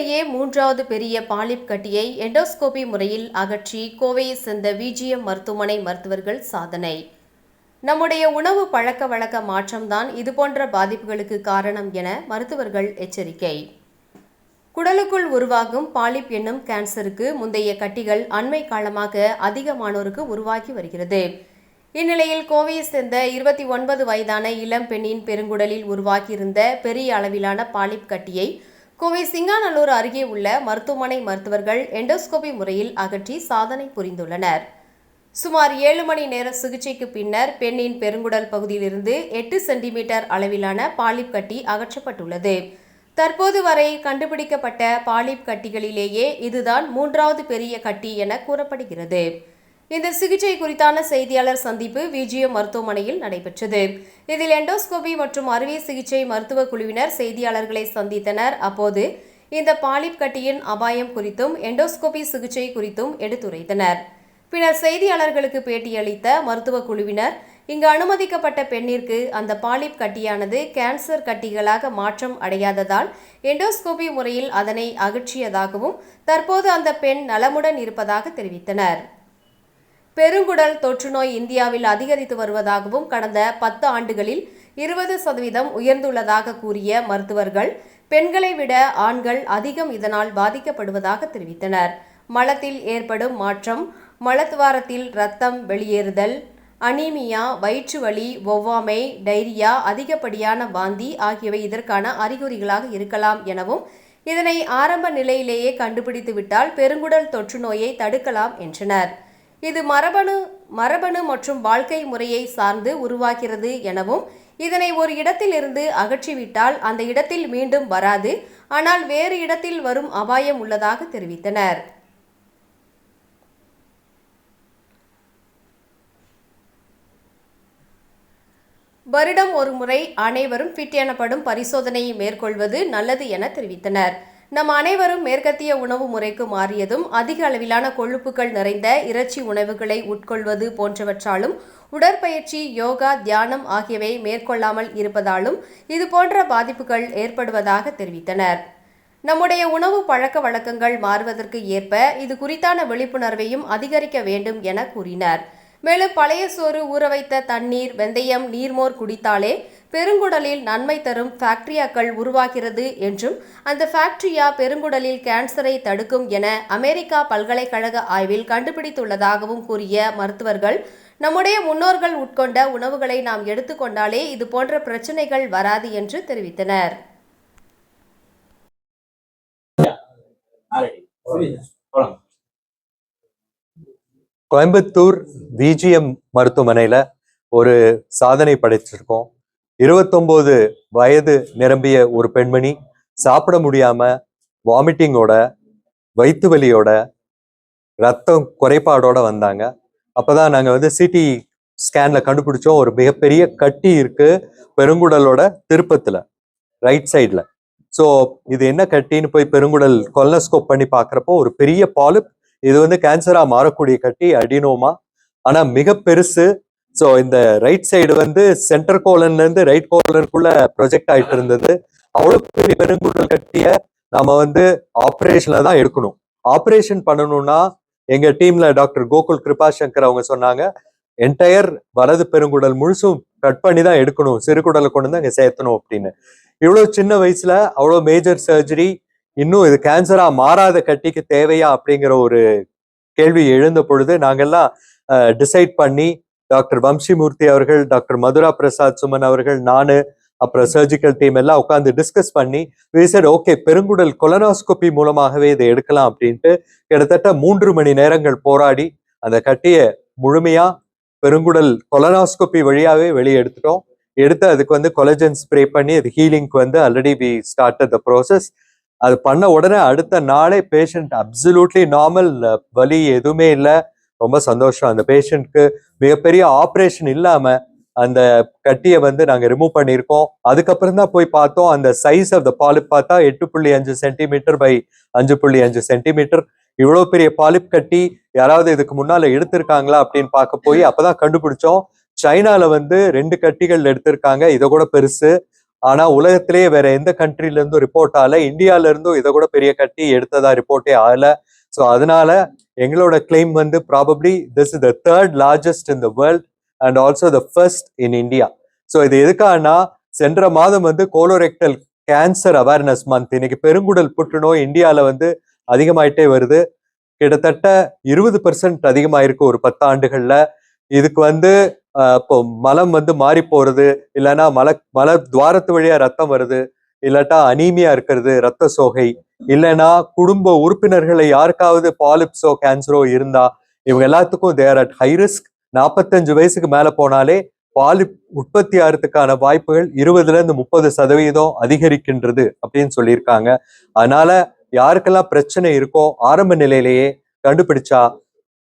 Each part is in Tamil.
உலகிலேயே மூன்றாவது பெரிய பாலிப் கட்டியை எண்டோஸ்கோபி முறையில் அகற்றி கோவையை சேர்ந்த விஜிஎம் மருத்துவமனை மருத்துவர்கள் சாதனை. நம்முடைய உணவு பழக்க வழக்க மாற்றம்தான் இதுபோன்ற பாதிப்புகளுக்கு காரணம் என மருத்துவர்கள் எச்சரிக்கை. குடலுக்குள் உருவாகும் பாலிப் என்னும் கேன்சருக்கு முந்தைய கட்டிகள் அண்மை காலமாக அதிகமானோருக்கு உருவாகி வருகிறது. இந்நிலையில் கோவையை சேர்ந்த 29 வயதான இளம் பெண்ணின் பெருங்குடலில் உருவாகியிருந்த பெரிய அளவிலான பாலிப் கட்டியை கோவை சிங்காநல்லூர் அருகே உள்ள மருத்துவமனை மருத்துவர்கள் எண்டோஸ்கோபி முறையில் அகற்றி சாதனை புரிந்துள்ளனர். சுமார் 7 மணி நேர சிகிச்சைக்கு பின்னர் பெண்ணின் பெருங்குடல் பகுதியிலிருந்து 8 சென்டிமீட்டர் அளவிலான பாலிப் கட்டி அகற்றப்பட்டுள்ளது. தற்போது வரை கண்டுபிடிக்கப்பட்ட பாலிப் கட்டிகளிலேயே இதுதான் மூன்றாவது பெரிய கட்டி என கூறப்படுகிறது. இந்த சிகிச்சை குறித்தான செய்தியாளர் சந்திப்பு விஜிஎம் மருத்துவமனையில் நடைபெற்றது. இதில் எண்டோஸ்கோபி மற்றும் அறுவை சிகிச்சை மருத்துவ குழுவினர் செய்தியாளர்களை சந்தித்தனர். அப்போது இந்த பாலிப் கட்டியின் அபாயம் குறித்தும் எண்டோஸ்கோபி சிகிச்சை குறித்தும் எடுத்துரைத்தனர். பின்னர் செய்தியாளர்களுக்கு பேட்டியளித்த மருத்துவ குழுவினர், இங்கு அனுமதிக்கப்பட்ட பெண்ணிற்கு அந்த பாலிப் கட்டியானது கேன்சர் கட்டிகளாக மாற்றம் அடையாததால் எண்டோஸ்கோபி முறையில் அதனை அகற்றியதாகவும் தற்போது அந்த பெண் நலமுடன் இருப்பதாக தெரிவித்தனர். பெருங்குடல் தொற்றுநோய் இந்தியாவில் அதிகரித்து வருவதாகவும் கடந்த 10 ஆண்டுகளில் 20% உயர்ந்துள்ளதாக கூறிய மருத்துவர்கள், பெண்களை விட ஆண்கள் அதிகம் இதனால் பாதிக்கப்படுவதாக தெரிவித்தனர். மலத்தில் ஏற்படும் மாற்றம், மலத்வாரத்தில் இரத்தம் வெளியேறுதல், அனீமியா, வயிற்று வலி, ஒவ்வாமை, டைரியா, அதிகப்படியான வாந்தி ஆகியவை இதற்கான அறிகுறிகளாக இருக்கலாம் எனவும் இதனை ஆரம்ப நிலையிலேயே கண்டுபிடித்துவிட்டால் பெருங்குடல் தொற்று நோயை தடுக்கலாம் என்றனர். இது மரபணு மற்றும் வாழ்க்கை முறையை சார்ந்து உருவாகிறது எனவும் இதனை ஒரு இடத்தில் இருந்து அகற்றிவிட்டால் அந்த இடத்தில் மீண்டும் வராது, ஆனால் வேறு இடத்தில் வரும் அபாயம் உள்ளதாக தெரிவித்தனர். வருடம் ஒரு முறை அனைவரும் ஃபிட் எனப்படும் பரிசோதனையை மேற்கொள்வது நல்லது என தெரிவித்தனர். நம் அனைவரும் மேற்கத்திய உணவு முறைக்கு மாறியதும் அதிக அளவிலான கொழுப்புகள் நிறைந்த இறைச்சி உணவுகளை உட்கொள்வது போன்றவற்றாலும் உடற்பயிற்சி, யோகா, தியானம் ஆகியவை மேற்கொள்ளாமல் இருப்பதாலும் இதுபோன்ற பாதிப்புகள் ஏற்படுவதாக தெரிவித்தனர். நம்முடைய உணவு பழக்க வழக்கங்கள் மாறுவதற்கு ஏற்ப இது குறித்தான விழிப்புணர்வையும் அதிகரிக்க வேண்டும் என கூறினர். மேலும் பழைய சோறு, ஊற வைத்த தண்ணீர், வெந்தயம், நீர்மோர் குடித்தாலே பெருங்குடலில் நன்மை தரும் பாக்டீரியாக்கள் உருவாகிறது என்றும் அந்த பாக்டீரியா பெருங்குடலில் கேன்சரை தடுக்கும் என அமெரிக்கா பல்கலைக்கழக ஆய்வில் கண்டுபிடித்துள்ளதாகவும் கூறிய மருத்துவர்கள், நம்முடைய முன்னோர்கள் உட்கொண்ட உணவுகளை நாம் எடுத்துக்கொண்டாலே இது போன்ற பிரச்சனைகள் வராது என்று தெரிவித்தனர். கோயம்புத்தூர் விஜிஎம் மருத்துவமனையில் ஒரு சாதனை படைச்சிருக்கோம். 29 வயது நிரம்பிய ஒரு பெண்மணி சாப்பிட முடியாம வாமிட்டிங்கோட, வயிற்று வலியோட, ரத்தம் குறைபாடோட வந்தாங்க. அப்பதான் நாங்க சிடி ஸ்கேன்ல கண்டுபிடிச்சோம், ஒரு மிகப்பெரிய கட்டி இருக்கு பெருங்குடலோட திருப்பத்துல, ரைட் சைட்ல. ஸோ இது என்ன கட்டின்னு போய் பெருங்குடல் கொலனோஸ்கோப் பண்ணி பார்க்குறப்போ ஒரு பெரிய பாலிப். இது கேன்சரா மாறக்கூடிய கட்டி, அடினோமா. ஆனா மிக பெருசு. ஸோ இந்த ரைட் சைடு சென்டர் கோலன்ல இருந்து ரைட் கோலனுக்குள்ள ப்ரொஜெக்ட் ஆயிட்டு இருந்தது. அவ்வளவு பெரிய பெருங்குடல் கட்டிய நாம ஆப்ரேஷன்ல தான் எடுக்கணும். ஆப்ரேஷன் பண்ணணும்னா எங்க டீம்ல டாக்டர் கோகுல் கிருபாசங்கர் அவங்க சொன்னாங்க, என்டையர் வலது பெருங்குடல் முழுசும் கட் பண்ணி தான் எடுக்கணும், சிறுகுடலை கொண்டு தான் இங்க சேர்த்தணும் அப்படின்னு. இவ்வளவு சின்ன வயசுல அவ்வளவு மேஜர் சர்ஜரி, இன்னும் இது கேன்சரா மாறாத கட்டிக்கு தேவையா அப்படிங்கிற ஒரு கேள்வி எழுந்த பொழுது நாங்கெல்லாம் டிசைட் பண்ணி டாக்டர் வம்சிமூர்த்தி அவர்கள், டாக்டர் மதுரா பிரசாத் சுமன் அவர்கள், நானு, அப்புறம் சர்ஜிக்கல் டீம் எல்லாம் உட்காந்து டிஸ்கஸ் பண்ணி ஓகே பெருங்குடல் கொலனோஸ்கோபி மூலமாகவே இதை எடுக்கலாம் அப்படின்ட்டு கிட்டத்தட்ட 3 மணி நேரங்கள் போராடி அந்த கட்டியை முழுமையா பெருங்குடல் கொலனோஸ்கோபி வழியாவே வெளியே எடுத்துட்டோம். எடுத்து அதுக்கு கொலஜன் ஸ்ப்ரே பண்ணி அது ஹீலிங்க்கு already we started the process. அது பண்ண உடனே அடுத்த நாளே பேஷண்ட் அப்சல்யூட்லி நார்மல், வலி எதுவுமே இல்லை. ரொம்ப சந்தோஷம். அந்த பேஷண்ட்க்கு மிகப்பெரிய ஆப்ரேஷன் இல்லாம அந்த கட்டியை நாங்க ரிமூவ் பண்ணியிருக்கோம். அதுக்கப்புறம் தான் போய் பார்த்தோம், அந்த சைஸ் ஆஃப் த பாலிப் பார்த்தா 8.5 சென்டிமீட்டர் பை 5.5 சென்டிமீட்டர். இவ்வளவு பெரிய பாலிப் கட்டி யாராவது இதுக்கு முன்னால எடுத்திருக்காங்களா அப்படின்னு பார்க்க போய் அப்பதான் கண்டுபிடிச்சோம், சைனால 2 கட்டிகள் எடுத்திருக்காங்க, இதை கூட பெருசு. ஆனா உலகத்திலேயே வேற எந்த கண்ட்ரில இருந்தும் ரிப்போர்ட் ஆகல, இந்தியால இருந்தும் இதை கூட பெரிய கட்டி எடுத்ததா ரிப்போர்ட்டே ஆகல. ஸோ அதனால எங்களோட கிளைம் வந்து probably this is the third largest in the world and also the first in India. So இது எதுக்காகனா சென்ற மாதம் வந்து கோலோரெக்டல் கேன்சர் அவேர்னஸ் மந்த். இன்னைக்கு பெருங்குடல் புற்றுநோய் இந்தியாவில் வந்து அதிகமாயிட்டே வருது. கிட்டத்தட்ட 20% அதிகமாயிருக்கு ஒரு 10 ஆண்டுகள்ல. இதுக்கு வந்து இப்போ மலம் வந்து மாறி போறது, இல்லைன்னா மல துவாரத்து வழியா ரத்தம் வருது, இல்லாட்டா அனீமியா இருக்கிறது, ரத்த சோகை, இல்லைன்னா குடும்ப உறுப்பினர்களை யாருக்காவது பாலிப்ஸோ கேன்சரோ இருந்தா இவங்க எல்லாத்துக்கும் தேர் அட் ஹை ரிஸ்க். 45 வயசுக்கு மேல போனாலே பாலிப் உற்பத்தி ஆகிறதுக்கான வாய்ப்புகள் 20% அதிகரிக்கின்றது அப்படின்னு சொல்லியிருக்காங்க. அதனால யாருக்கெல்லாம் பிரச்சனை இருக்கோ ஆரம்ப நிலையிலேயே கண்டுபிடிச்சா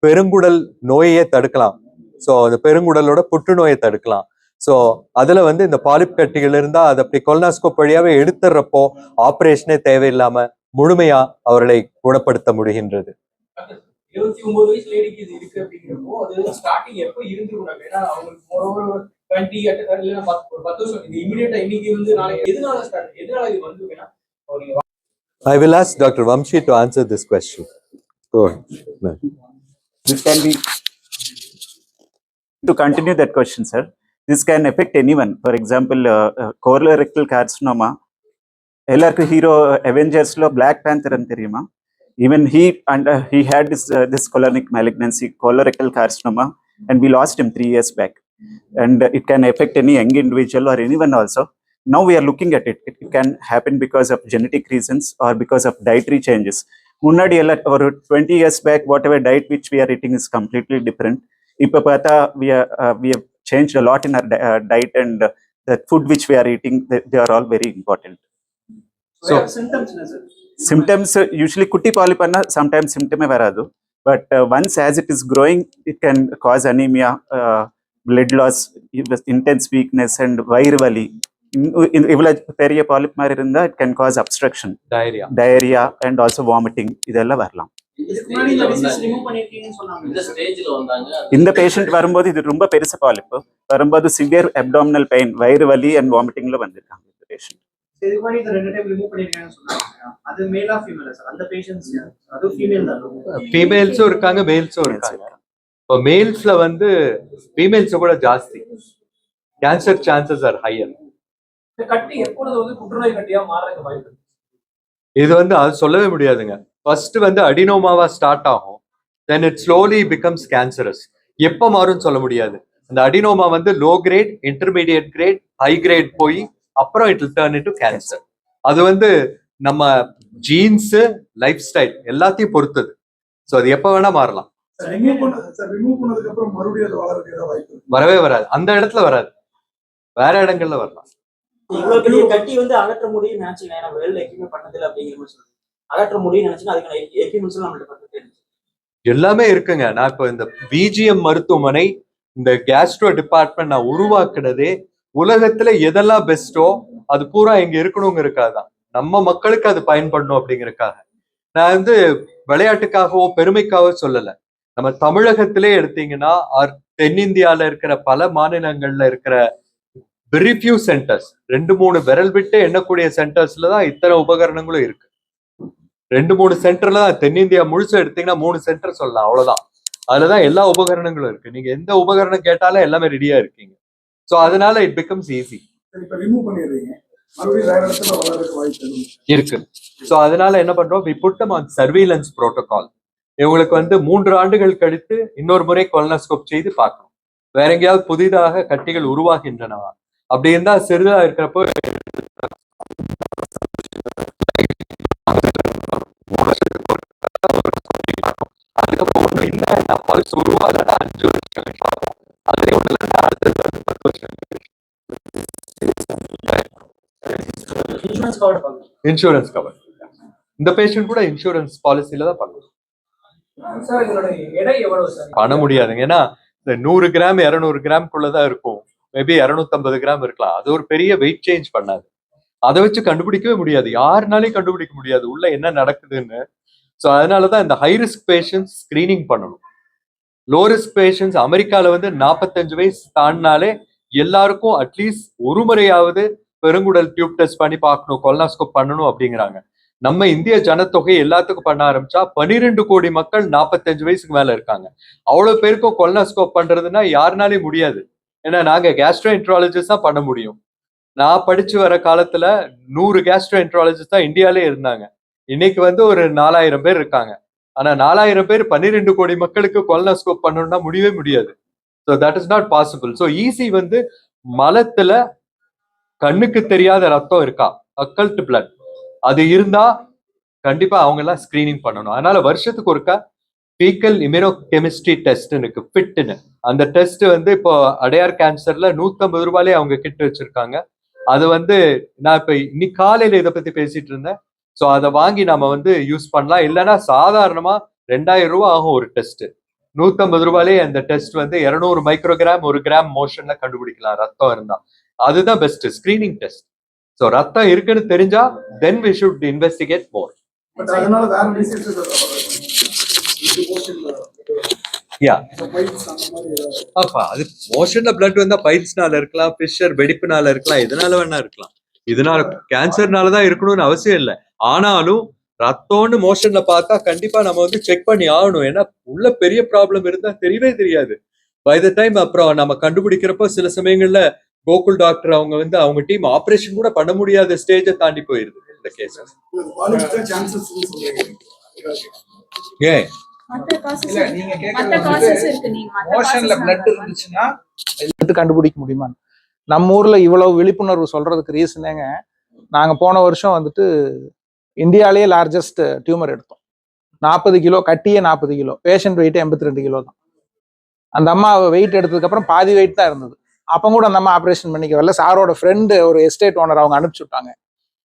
பெருங்குடல் நோயையே தடுக்கலாம். ஸோ அந்த பெருங்குடலோட புற்றுநோயை தடுக்கலாம். ஸோ அதுல வந்து இந்த பாலிப் கட்டிகள் இருந்தா அதை அப்படி கொலனாஸ்கோப் வழியாவே எடுத்துறப்போ ஆப்ரேஷனே தேவையில்லாம முழுமையா அவர்களை குணப்படுத்த முடிகின்றது. 29 வயசு லேடிக்கு இது இருக்கு அப்படிங்கிறப்போ அது ஸ்டார்டிங் எப்போ இருந்துருக்கும்? ஏன்னா அவங்களுக்கு மோரோவர் 20 இல்லைன்னா 10 வருஷம் இது இமீடியட்டா இன்னைக்கு வந்து நாளைக்கு எதனால இது வந்து I will ask Dr. Vamshi to answer this question. Go ahead. No. This can be, to continue that question, sir, this can affect anyone. For example, colorectal carcinoma, எல்லாருக்கும் ஹீரோ அவெஞ்சர்ஸ்ல பிளாக் பேந்தர் தெரியுமா? Even he had this colonic malignancy, colorectal carcinoma, and we lost him 3 years back. And it can affect any young individual or anyone also. Now we are looking at it. It can happen because of genetic reasons or because of dietary changes. முன்னாடி எல்லாம் ஒரு 20 years back, whatever diet which we are eating is completely different. இப்போ பார்த்தா we have changed a lot in our diet, and the food which we are eating, they are all very important. So Symptoms usually kutti polyp anna sometimes symptom varadu, but once as it is growing, it can cause anemia, blood loss, intense weakness, and vairu vali. Ivla periya polyp mari irundha, it can cause obstruction, diarrhea, and also vomiting. Idella varalam. இந்த பேஷண்ட் வரும்போது இது ரொம்ப பெருசு பாலிப் வரும்போது சிவியர் அப்டாமினல் பெயின், வயிறு வலி அண்ட் வாமிட்டிங்ல வந்திருக்காங்க இந்த பேஷண்ட். ஃபீமேல்ஸும் இருக்காங்க, மேல்ஸும் இருக்காங்க. இப்போ மேல்ஸ்ல வந்து ஃபீமேல்ஸ் கூட ஜாஸ்தி கேன்சர் சான்சஸ் ஆர் ஹையர். இது வந்து அது சொல்லவே முடியாதுங்க. ஃபர்ஸ்ட் வந்து அடினோமாவா ஸ்டார்ட் ஆகும், then it slowly becomes cancerous. எப்போ மாறும்னு சொல்ல முடியாது. அந்த அடினோமா வந்து low grade, intermediate grade, high grade போய் அப்புறம் it will turn into cancer. அது வந்து நம்ம ஜீன்ஸ், லைஃப் ஸ்டைல் எல்லாத்தையும் பொறுத்தது. ஸோ அது எப்போ வேணா மாறலாம். வரவே வராது, அந்த இடத்துல வராது, வேற இடங்கள்ல வரலாம். கட்டி வந்து அகற்ற முடியும் நினைச்சீங்கன்னா பண்ணதில்லை அப்படிங்கிற மாதிரி சொல்லுங்க. அகற்ற முடியும் நினைச்சீங்கன்னா அதுக்கான எக்யூப்மெண்ட்ஸ் நம்மள்ட்ட எல்லாமே இருக்குங்க. நான் இப்போ இந்த விஜிஎம் மருத்துவமனை, இந்த கேஸ்ட்ரோ டிபார்ட்மெண்ட் நான் உருவாக்குனதே உலகத்துல எதெல்லாம் பெஸ்டோ அது பூரா இங்க இருக்கணுங்கிறதுக்காக, நம்ம மக்களுக்கு அது பயன்படணும் அப்படிங்கறதுக்காக. நான் வந்து விளையாட்டுக்காகவோ பெருமைக்காகவோ சொல்லல. நம்ம தமிழகத்திலே எடுத்தீங்கன்னா தென்னிந்தியால இருக்கிற பல மாநிலங்கள்ல இருக்கிற வெரி ஃபியூ சென்டர்ஸ், 2-3 விரல் விட்டு எண்ணக்கூடிய சென்டர்ஸ்ல தான் இத்தனை உபகரணங்களும் இருக்கு. 2-3 சென்டர்ல தான், தென்னிந்தியா முழுசு எடுத்தீங்கன்னா 3 சென்டர் சொல்லலாம், அவ்வளவுதான். அதுலதான் எல்லா உபகரணங்களும் இருக்கு. நீங்க எந்த உபகரணம் கேட்டாலும் எல்லாமே ரெடியா இருக்கீங்க. ஸோ அதனால இட் பிகம்ஸ் ஈஸி இருக்கு. ஸோ அதனால என்ன பண்றோம், we put them on surveillance protocol. இவங்களுக்கு வந்து 3 ஆண்டுகள் கழித்து இன்னொரு முறை கொலனோஸ்கோப் செய்து பார்க்கணும், வேற எங்கேயாவது புதிதாக கட்டிகள் உருவாகின்றனவா. அப்படி இருந்தா சிறிதா இருக்கிறப்போ இன்சூரன்ஸ் கவர். இந்த பேஷண்ட் கூட இன்சூரன்ஸ் பாலிசில தான் பண்ணணும். பண்ண முடியாதுங்க, ஏன்னா இந்த 100 கிராம் 200 கிராம்குள்ளதான் இருக்கும். மேபி 250 கிராம் இருக்கலாம். அது ஒரு பெரிய வெயிட் சேஞ்ச் பண்ணாது. அதை வச்சு கண்டுபிடிக்கவே முடியாது, யாருனாலையும் கண்டுபிடிக்க முடியாது உள்ள என்ன நடக்குதுன்னு. ஸோ அதனாலதான் இந்த ஹை ரிஸ்க் பேஷண்ட்ஸ் ஸ்கிரீனிங் பண்ணணும். லோ ரிஸ்க் பேஷண்ட்ஸ் அமெரிக்கால வந்து 45 வயசு தாண்டினாலே எல்லாருக்கும் அட்லீஸ்ட் ஒரு முறையாவது பெருங்குடல் டியூப் டெஸ்ட் பண்ணி பார்க்கணும், கொலனாஸ்கோப் பண்ணணும் அப்படிங்கிறாங்க. நம்ம இந்திய ஜனத்தொகை எல்லாத்துக்கும் பண்ண ஆரம்பிச்சா 12 கோடி மக்கள் 45 வயசுக்கு மேல இருக்காங்க. அவ்வளவு பேருக்கும் கொலனாஸ்கோப் பண்றதுன்னா யாருனாலே முடியாது. ஏன்னா நாங்க கேஸ்ட்ரோஎன்ட்ராலஜிஸ்ட் தான் பண்ண முடியும். நான் படிச்சு வர காலத்துல 100 கேஸ்ட்ரோஎன்ட்ராலஜிஸ்ட் தான் இந்தியாலே இருந்தாங்க. இன்னைக்கு வந்து ஒரு 4000 பேர் இருக்காங்க. ஆனா 4000 பேர் 12 கோடி மக்களுக்கு கொலனாஸ்கோப் பண்ணணும்னா முடியவே முடியாது. So that is not possible. So easy வந்து மலத்துல கண்ணுக்கு தெரியாத ரத்தம் இருக்கா, அக்கல்ட் பிளட், அது இருந்தா கண்டிப்பா அவங்க எல்லாம் ஸ்கிரீனிங் பண்ணணும். அதனால வருஷத்துக்கு ஒருக்கா ஃபீக்கல் இம்யூனோகெமிஸ்ட்ரி டெஸ்ட் இருக்கு, ஃபிட்னு. அந்த டெஸ்ட் வந்து இப்போ அடையார் கேன்சர்ல 150 ரூபாயிலே அவங்க கிட்ட வச்சிருக்காங்க. அது வந்து நான் இப்ப இன்னைக்கு காலையில இதை பத்தி பேசிட்டு இருந்தேன். ஸோ அதை வாங்கி நம்ம வந்து யூஸ் பண்ணலாம். இல்லைன்னா சாதாரணமா 2000 ரூபாய் ஆகும் ஒரு டெஸ்ட். 150 ரூபாயிலே அந்த டெஸ்ட் வந்து 200 மைக்ரோகிராம் 1 கிராம் மோஷன்ல கண்டுபிடிக்கலாம் ரத்தம் இருந்தா. அதுதான் பெஸ்ட் ஸ்கிரீனிங் டெஸ்ட். ஸோ ரத்தம் இருக்குன்னு தெரிஞ்சா then we should investigate more. But அதனால வேற டிசீஸ் யா அப்பா அது மோஷன்ல பிளட் வந்தா பைல்ஸ்னால இருக்கலாம், பிஷர் வெடிப்புனால இருக்கலாம், எதனால வேணா இருக்கலாம். இதனால கேன்சர்னாலதான் இருக்கணும்னு அவசியம் இல்லை. ஆனாலும் ரத்தம்னு மோஷன்ல பார்த்தா கண்டிப்பா நம்ம வந்து செக் பண்ணி ஆகணும். ஏன்னா உள்ள பெரிய ப்ராப்ளம் இருந்தா தெரியவே தெரியாது. பை த டைம் அப்புறம் நம்ம கண்டுபிடிக்கிறப்போ சில சமயங்கள்ல கோகுல் டாக்டர் அவங்க வந்து அவங்க டீம் ஆபரேஷன் கூட பண்ண முடியாத ஸ்டேஜை தாண்டி போயிருது இந்த கேசஸ். ஏன் மோஷன்ல பிளட் இருந்துச்சுன்னா கண்டுபிடிக்க முடியுமா? நம்ம ஊர்ல இவ்வளவு விழிப்புணர்வு சொல்றதுக்கு ரீசனேங்க, நாங்க போன வருஷம் வந்துட்டு இந்தியாலேயே லார்ஜஸ்ட் டியூமர் எடுத்தோம். 40 கிலோ, கட்டியே 40 கிலோ, பேஷண்ட் வெயிட் 82 கிலோ தான். அந்த அம்மா வெயிட் எடுத்ததுக்கு அப்புறம் பாதி வெயிட் தான் இருந்தது. அப்போ கூட அந்த அம்மா ஆப்ரேஷன் பண்ணிக்க வரல. சாரோட ஃப்ரெண்டு ஒரு எஸ்டேட் ஓனர் அவங்க அனுப்பிச்சு விட்டாங்க.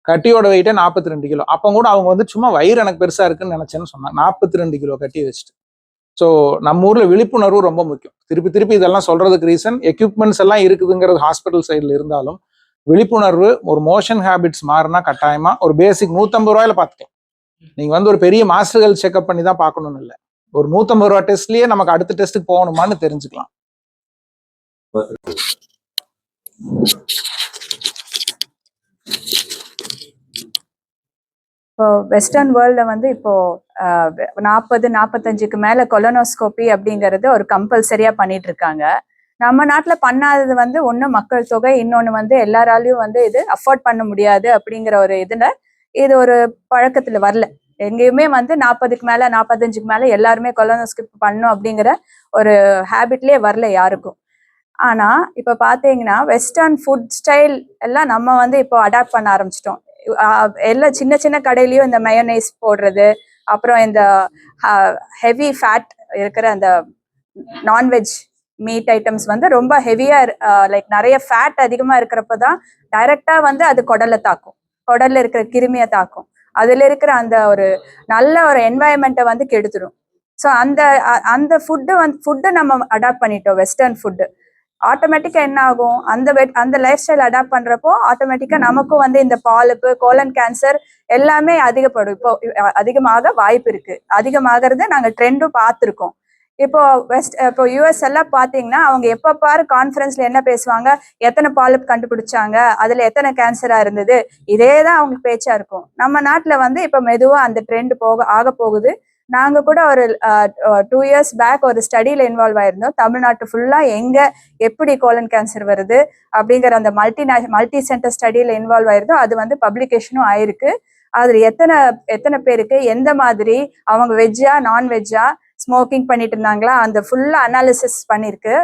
கட்டியோட வெயிட்டே 42 கிலோ. அப்போ கூட அவங்க வந்து சும்மா வயிறு எனக்கு பெருசா இருக்குன்னு நினைச்சேன்னு சொன்னாங்க. 42 கிலோ கட்டி வச்சுட்டு. ஸோ நம்ம ஊர்ல விழிப்புணர்வு ரொம்ப முக்கியம். திருப்பி திருப்பி இதெல்லாம் சொல்றதுக்கு ரீசன், எக்யூப்மெண்ட்ஸ் எல்லாம் இருக்குதுங்கிறது ஹாஸ்பிட்டல் சைடில் இருந்தாலும் விழிப்புணர்வு, ஒரு மோஷன் ஹேபிட்ஸ் மாறினா கட்டாயமா ஒரு பேசிக் 150 ரூபாயில பார்த்துக்கலாம். நீங்க வந்து ஒரு பெரிய மாஸ்டர் ஹெல்த் செக்அப் பண்ணி தான் பார்க்கணும்னு இல்லை. ஒரு 150 ரூபா டெஸ்ட்லயே நமக்கு அடுத்த டெஸ்ட்டுக்கு போகணுமான்னு தெரிஞ்சுக்கலாம். இப்போ வெஸ்டர்ன் வேர்ல்டில் வந்து இப்போ 40-45க்கு மேலே கொலனோஸ்கோபி அப்படிங்கிறது ஒரு கம்பல்சரியாக பண்ணிட்டு இருக்காங்க. நம்ம நாட்டில் பண்ணாதது வந்து ஒன்று மக்கள் தொகை, இன்னொன்று வந்து எல்லாராலையும் வந்து இது அஃபோர்ட் பண்ண முடியாது அப்படிங்கிற ஒரு இதில் இது ஒரு பழக்கத்தில் வரல. எங்கேயுமே வந்து 40க்கு மேலே 45க்கு மேலே எல்லாருமே கொலனோஸ்கோபி பண்ணணும் அப்படிங்கிற ஒரு ஹேபிட்லேயே வரல யாருக்கும். ஆனால் இப்போ பார்த்தீங்கன்னா வெஸ்டர்ன் ஃபுட் ஸ்டைல் எல்லாம் நம்ம வந்து இப்போ அடாப்ட் பண்ண ஆரம்பிச்சிட்டோம். எல்லாம் சின்ன சின்ன கடையிலயும் இந்த மயோனைஸ் போடுறது, அப்புறம் இந்த ஹெவி ஃபேட் இருக்கிற அந்த நான்வெஜ் மீட் ஐட்டம்ஸ் வந்து ரொம்ப ஹெவியா லைக் நிறைய ஃபேட் அதிகமா இருக்கிறப்ப தான் டைரக்டா வந்து அது குடலை தாக்கும், குடல்ல இருக்கிற கிருமியை தாக்கும், அதுல இருக்கிற அந்த ஒரு நல்ல ஒரு என்வாயன்மெண்ட்டை வந்து கெடுத்துடும். ஸோ அந்த ஃபுட்டு நம்ம அடாப்ட் பண்ணிட்டோம் வெஸ்டர்ன் ஃபுட்டு. ஆட்டோமேட்டிக்கா என்ன ஆகும், அந்த லைஃப் ஸ்டைல் அடாப்ட் பண்றப்போ ஆட்டோமேட்டிக்கா நமக்கும் வந்து இந்த பாலிப்பு, கோலன் கேன்சர் எல்லாமே அதிகப்படும். அதிகமாக வாய்ப்பு இருக்கு. அதிகமாகிறது நாங்க ட்ரெண்டும் பார்த்துருக்கோம். இப்போ யூஎஸ் எல்லாம் பாத்தீங்கன்னா அவங்க எப்ப பாரு கான்ஃபரன்ஸ்ல என்ன பேசுவாங்க, எத்தனை பாலிப் கண்டுபிடிச்சாங்க, அதுல எத்தனை கேன்சரா இருந்தது, இதேதான் அவங்க பேச்சா இருக்கும். நம்ம நாட்டுல வந்து இப்ப மெதுவா அந்த ட்ரெண்ட் ஆக போகுது. நாங்க கூட ஒரு 2 years பேக் ஒரு ஸ்டடியில இன்வால்வ் ஆயிருந்தோம். தமிழ்நாட்டு ஃபுல்லா எங்க எப்படி கோலன் கேன்சர் வருது அப்படிங்கிற அந்த மல்டி சென்டர் ஸ்டடியில இன்வால்வ் ஆயிருந்தோம். அது வந்து பப்ளிகேஷனும் ஆயிருக்கு. அதுல எத்தனை பேருக்கு எந்த மாதிரி, அவங்க வெஜ்ஜா நான்வெஜ்ஜா ஸ்மோக்கிங் பண்ணிட்டு இருந்தாங்களா, அந்த ஃபுல்லா அனாலிசிஸ் பண்ணிருக்கு.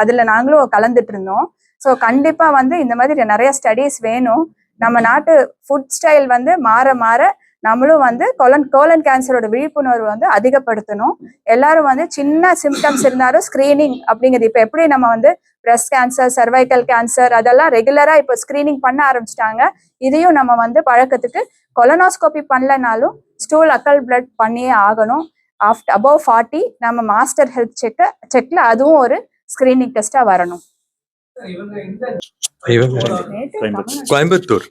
அதுல நாங்களும் கலந்துட்டு இருந்தோம். ஸோ கண்டிப்பா வந்து இந்த மாதிரி நிறைய ஸ்டடீஸ் வேணும். நம்ம நாட்டு ஃபுட் ஸ்டைல் வந்து மாற மாற நம்மளும் வந்து கோலன் கேன்சரோட விழிப்புணர்வு வந்து அதிகப்படுத்தணும். எல்லாரும் வந்து சின்ன சிம்டம்ஸ் இருந்தாலும் ஸ்கிரீனிங் அப்படிங்கிறது, இப்போ எப்படி நம்ம வந்து பிரஸ்ட் கேன்சர், சர்வைக்கல் கேன்சர் அதெல்லாம் ரெகுலரா இப்போ ஸ்கிரீனிங் பண்ண ஆரம்பிச்சிட்டாங்க. இதையும் நம்ம வந்து பழக்கத்துக்கு, கொலனோஸ்கோபி பண்ணலனாலும் ஸ்டூல் அக்கல் பிளட் பண்ணியே ஆகணும். ஆஃப்டர் அபவ் 40 நம்ம மாஸ்டர் ஹெல்த் செக்ல அதுவும் ஒரு ஸ்கிரீனிங் டெஸ்டா வரணும். Coimbatore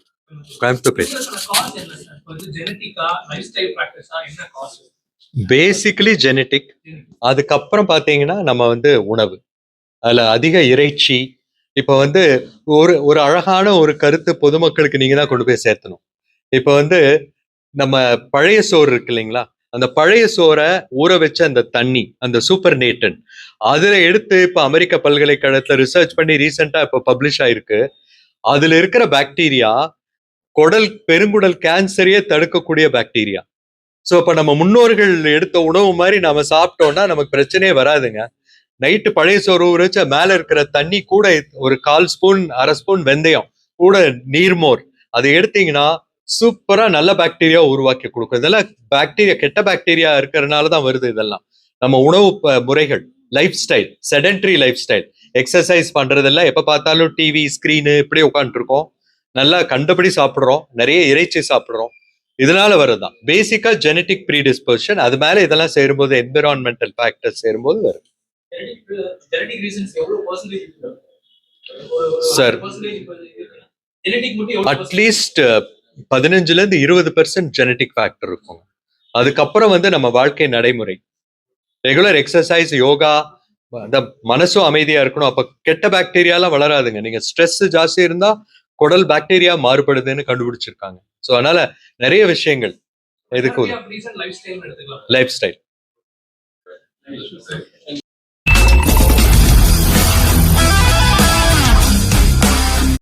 basically genetic. அதுக்கப்புறம் பாத்தீங்கன்னா நம்ம வந்து உணவு, அதுல அதிக இறைச்சி, இப்போ வந்து ஒரு அழகான ஒரு கருத்து பொதுமக்களுக்கு நீங்க தான் கொண்டு போய் சேர்த்தணும். இப்போ வந்து நம்ம பழைய சோறு இருக்கு இல்லைங்களா, அந்த பழைய சோறை ஊற வச்ச அந்த தண்ணி, அந்த சூப்பர் நேட்டன், அதுல எடுத்து இப்ப அமெரிக்க பல்கலைக்கழகத்துல ரிசர்ச் பண்ணி ரீசெண்டா இப்ப பப்ளிஷ் ஆயிருக்கு. அதுல இருக்கிற பாக்டீரியா பெருங்குடல் கேன்சரையே தடுக்கக்கூடிய பாக்டீரியா. சோ இப்ப நம்ம முன்னோர்கள் எடுத்த உணவு மாதிரி நாம சாப்பிட்டோம்னா நமக்கு பிரச்சனையே வராதுங்க. நைட்டு பழைய சோறு ஊற வச்ச மேல இருக்கிற தண்ணி கூட ஒரு 1/4 ஸ்பூன் 1/2 ஸ்பூன் வெந்தயம் கூட நீர்மோர் அதை எடுத்தீங்கன்னா சூப்பரா நல்ல பாக்டீரியா உருவாக்கி கொடுக்கும். இதெல்லாம் பாக்டீரியா, கெட்ட பாக்டீரியா இருக்கிறதுனாலதான் வருது. இதெல்லாம் நம்ம உணவு முறைகள், life style, sedentary life style, exercise பண்றதெல்லாம் எப்ப பார்த்தாலும் டிவி ஸ்கிரீனு இப்படி உட்காந்துட்டு இருக்கோம். நல்லா கண்டபடி சாப்பிடுறோம், நிறைய இறைச்சி சாப்பிடுறோம். இதனால வருதுதான் பேசிக்கா ஜெனட்டிக் ப்ரீடிஸ்போசிஷன். அது மேல இதெல்லாம் சேரும்போது என்விரான்மெண்டல் ஃபேக்டர்ஸ் சேரும்போது வருது. ஜெனடிக் ரீசன்ஸ் எவ்வளவு பர்சன்டேஜ் இருக்கு சார்? ஜெனடிக் மட்டும் எவ்வளவு அட்லீஸ்ட் 15% ஜெனட்டிக் ஃபேக்டர் இருக்கும். அதுக்கப்புறம் வந்து நம்ம வாழ்க்கை நடைமுறை, ரெகுலர் எக்ஸசைஸ், யோகா, அந்த மனசும் அமைதியா இருக்கணும். அப்ப கெட்ட பாக்டீரியாலாம் வளராதுங்க. நீங்க ஸ்ட்ரெஸ் ஜாஸ்தி இருந்தா குடல் பாக்டீரியா மாறுபடுதுன்னு கண்டுபிடிச்சிருக்காங்க. சோ அதனால நிறைய விஷயங்கள் எதுக்கு லைஃப் ஸ்டைல் எடுத்துக்கலாம். Life style.